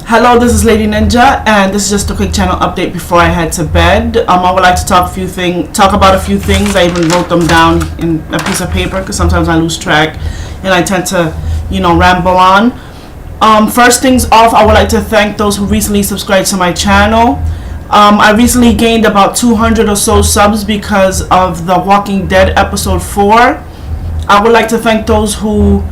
Hello, this is Lady Ninja, and this is just a quick channel update before I head to bed. I would like to talk about a few things. I even wrote them down in a piece of paper because sometimes I lose track and I tend to, ramble on. First things off, I would like to thank those who recently subscribed to my channel. I recently gained about 200 or so subs because of the Walking Dead episode 4. I would like to thank those who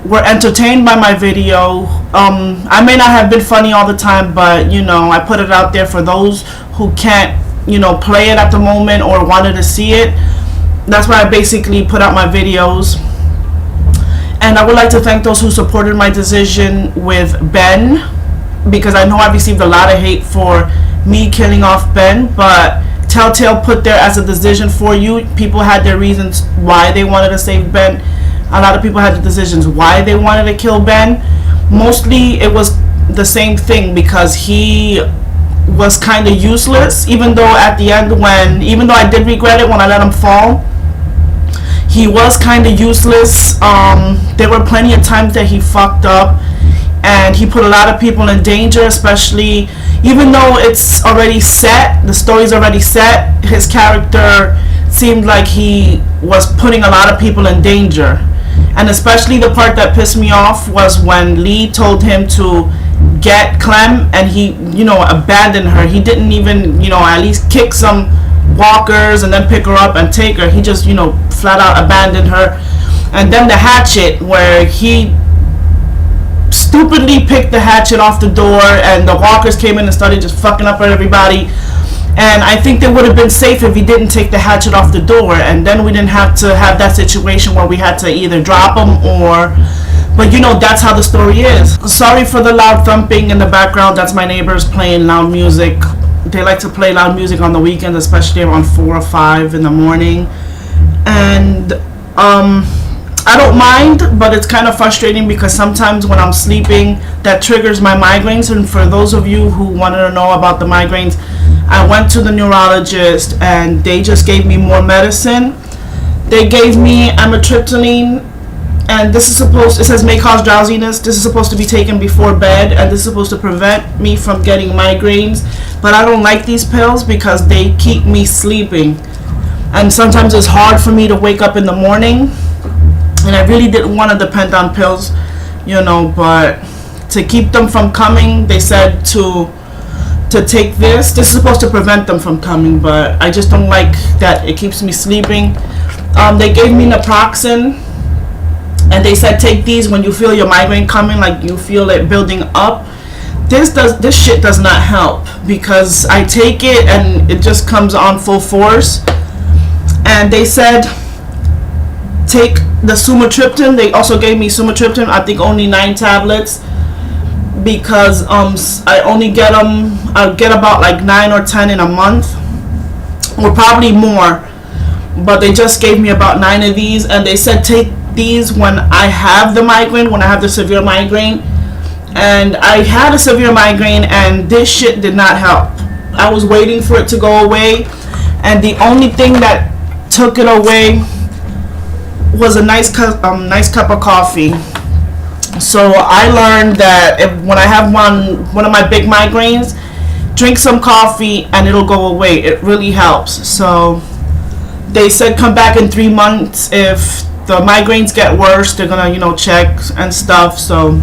were entertained by my video. I may not have been funny all the time, but I put it out there for those who can't play it at the moment or wanted to see it. That's why I basically put out my videos. And I would like to thank those who supported my decision with Ben, because I know I received a lot of hate for me killing off Ben, but Telltale put there as a decision for you. People had their reasons why they wanted to save Ben. A lot of people had the decisions why they wanted to kill Ben. Mostly it was the same thing, because he was kind of useless, even though at the end even though I did regret it when I let him fall, he was kind of useless. There were plenty of times that he fucked up and he put a lot of people in danger, especially even though it's already set, the story's already set, his character seemed like he was putting a lot of people in danger. And especially the part that pissed me off was when Lee told him to get Clem and he, abandoned her. He didn't even, at least kick some walkers and then pick her up and take her. He just, flat out abandoned her. And then the hatchet, where he stupidly picked the hatchet off the door and the walkers came in and started just fucking up everybody. And I think they would have been safe if he didn't take the hatchet off the door, and then we didn't have to have that situation where we had to either drop him or, but that's how the story is. Sorry for the loud thumping in the background. That's my neighbors playing loud music. They like to play loud music on the weekends, especially around 4 or 5 in the morning. And I don't mind, but it's kind of frustrating because sometimes when I'm sleeping, that triggers my migraines. And for those of you who wanted to know about the migraines, I went to the neurologist and they just gave me more medicine. They gave me amitriptyline, and it says may cause drowsiness. This is supposed to be taken before bed, and this is supposed to prevent me from getting migraines. But I don't like these pills because they keep me sleeping. And sometimes it's hard for me to wake up in the morning. And I really didn't want to depend on pills, but to keep them from coming, they said to take this. This is supposed to prevent them from coming, but I just don't like that it keeps me sleeping. They gave me naproxen, and they said take these when you feel your migraine coming, like you feel it building up. This shit does not help, because I take it and it just comes on full force. And they said take the sumatriptan. They also gave me sumatriptan, I think only 9 tablets, because I only get them, I get about like 9 or 10 in a month, or probably more, but they just gave me about 9 of these, and they said take these when I have the migraine, when I have the severe migraine. And I had a severe migraine and this shit did not help. I was waiting for it to go away, and the only thing that took it away was a nice cup of coffee. So I learned that when I have one of my big migraines, drink some coffee and it'll go away. It really helps. So they said come back in 3 months. If the migraines get worse, they're gonna check and stuff. So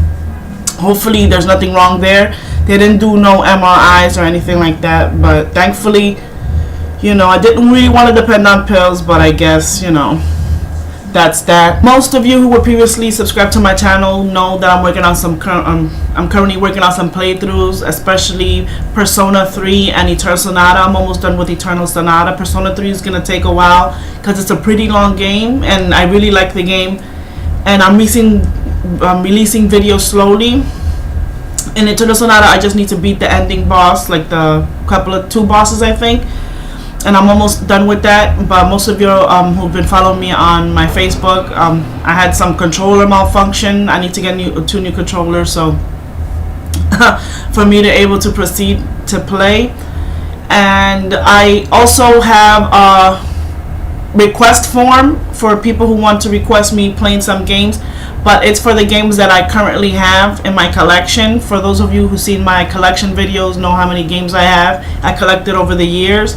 hopefully there's nothing wrong there. They didn't do no MRIs or anything like that, but thankfully, I didn't really want to depend on pills, but I guess that's that. Most of you who were previously subscribed to my channel know that I'm working on I'm currently working on some playthroughs, especially Persona 3 and Eternal Sonata. I'm almost done with Eternal Sonata. Persona 3 is gonna take a while because it's a pretty long game, and I really like the game. And I'm releasing videos slowly. In Eternal Sonata, I just need to beat the ending boss, like the 2 bosses, I think. And I'm almost done with that. But most of you who've been following me on my Facebook, I had some controller malfunction. I need to get 2 new controllers, so for me to able to proceed to play. And I also have request form for people who want to request me playing some games, but it's for the games that I currently have in my collection. For those of you who seen my collection videos know how many games I have. I collected over the years,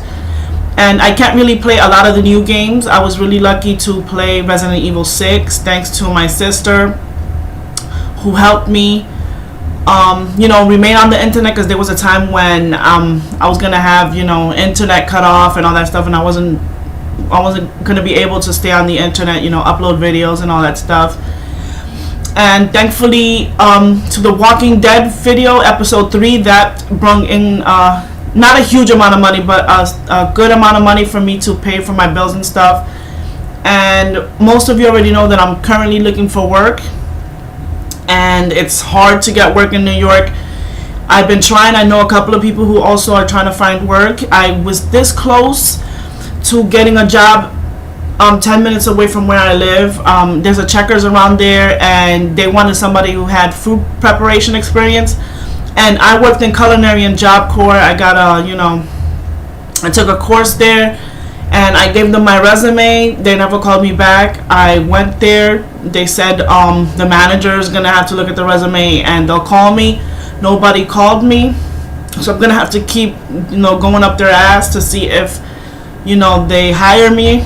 and I can't really play a lot of the new games. I was really lucky to play Resident Evil 6 thanks to my sister, who helped me remain on the internet, because there was a time when I was gonna have internet cut off and all that stuff, and I wasn't gonna be able to stay on the internet, upload videos and all that stuff. And thankfully, to the Walking Dead video, episode 3, that brought in not a huge amount of money, but a good amount of money for me to pay for my bills and stuff. And most of you already know that I'm currently looking for work, and it's hard to get work in New York. I've been trying. I know a couple of people who also are trying to find work. I was this close to getting a job 10 minutes away from where I live. There's a Checkers around there, and they wanted somebody who had food preparation experience. And I worked in culinary and Job Corps. I got I took a course there, and I gave them my resume. They never called me back. I went there. They said the manager is gonna have to look at the resume and they'll call me. Nobody called me, so I'm gonna have to keep going up their ass to see if they hire me,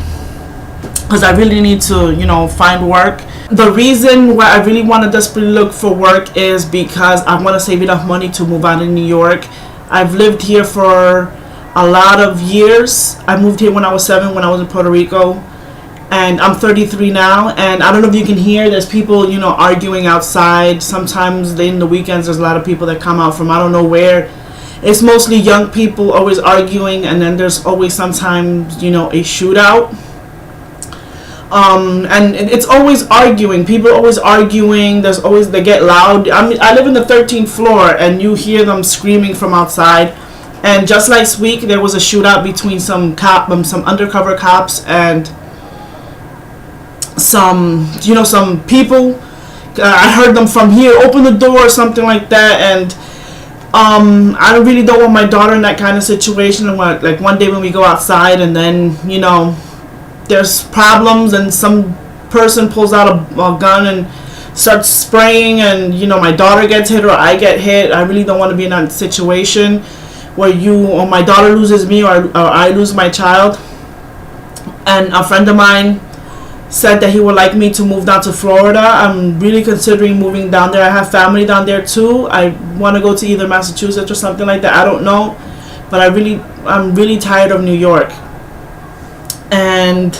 because I really need to find work. The reason why I really want to desperately look for work is because I want to save enough money to move out of New York. I've lived here for a lot of years. I moved here when I was 7, when I was in Puerto Rico, and I'm 33 now. And I don't know if you can hear, there's people arguing outside. Sometimes in the weekends there's a lot of people that come out from I don't know where. It's mostly young people always arguing, and then there's always sometimes a shootout. And it's always arguing. People are always arguing. They get loud. I live in the 13th floor, and you hear them screaming from outside. And just last week, there was a shootout between some undercover cops and some people. I heard them from here. Open the door or something like that. And I really don't want my daughter in that kind of situation. Like one day when we go outside, and then there's problems, and some person pulls out a gun and starts spraying, and my daughter gets hit or I get hit. I really don't want to be in that situation where my daughter loses me, or I lose my child. And a friend of mine said that he would like me to move down to Florida. I'm really considering moving down there. I have family down there too. I want to go to either Massachusetts or something like that. I don't know, but I'm really tired of New York. And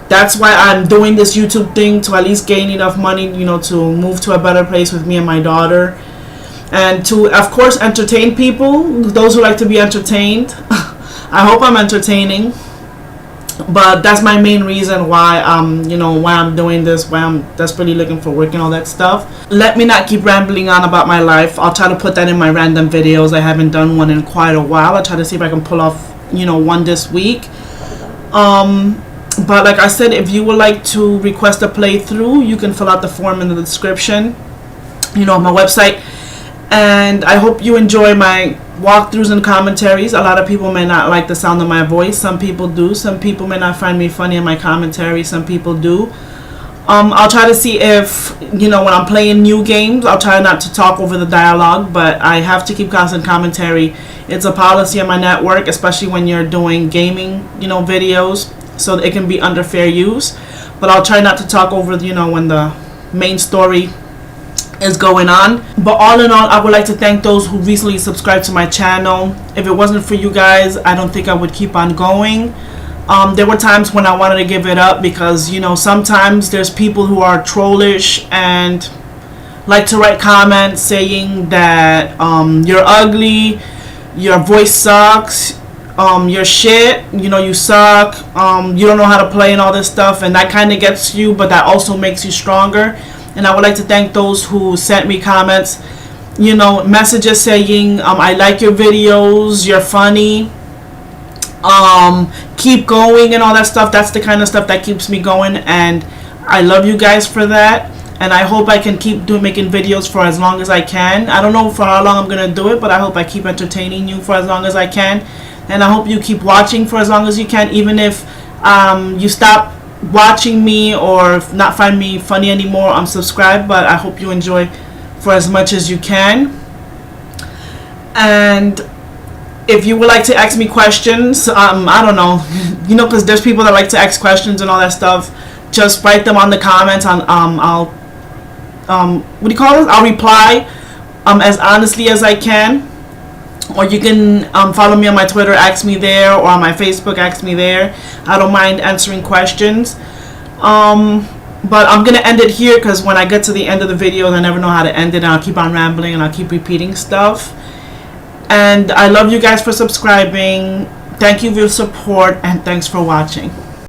that's why I'm doing this YouTube thing, to at least gain enough money, to move to a better place with me and my daughter, and to, of course, entertain people, those who like to be entertained. I hope I'm entertaining, but that's my main reason why why I'm doing this, why I'm desperately looking for work and all that stuff. Let me not keep rambling on about my life. I'll try to put that in my random videos. I haven't done one in quite a while. I'll try to see if I can pull off one this week. But like I said, if you would like to request a playthrough, you can fill out the form in the description, on my website. And I hope you enjoy my walkthroughs and commentaries. A lot of people may not like the sound of my voice. Some people do. Some people may not find me funny in my commentary. Some people do. I'll try to see if, when I'm playing new games, I'll try not to talk over the dialogue, but I have to keep constant commentary. It's a policy on my network, especially when you're doing gaming, videos, so that it can be under fair use. But I'll try not to talk over, when the main story is going on. But all in all, I would like to thank those who recently subscribed to my channel. If it wasn't for you guys, I don't think I would keep on going. There were times when I wanted to give it up, because sometimes there's people who are trollish and like to write comments saying that you're ugly, your voice sucks, you're shit, you suck, you don't know how to play and all this stuff, and that kind of gets you, but that also makes you stronger. And I would like to thank those who sent me comments, messages saying I like your videos, you're funny, keep going and all that stuff. That's the kind of stuff that keeps me going, and I love you guys for that. And I hope I can keep making videos for as long as I can. I don't know for how long I'm gonna do it, but I hope I keep entertaining you for as long as I can. And I hope you keep watching for as long as you can, even if you stop watching me or not find me funny anymore, unsubscribe. But I hope you enjoy for as much as you can. And if you would like to ask me questions, I don't know, because there's people that like to ask questions and all that stuff. Just write them on the comments. I'll what do you call it? I'll reply as honestly as I can. Or you can follow me on my Twitter, ask me there, or on my Facebook, ask me there. I don't mind answering questions. But I'm gonna end it here because when I get to the end of the video, I never know how to end it, and I'll keep on rambling and I'll keep repeating stuff. And I love you guys for subscribing. Thank you for your support, and thanks for watching.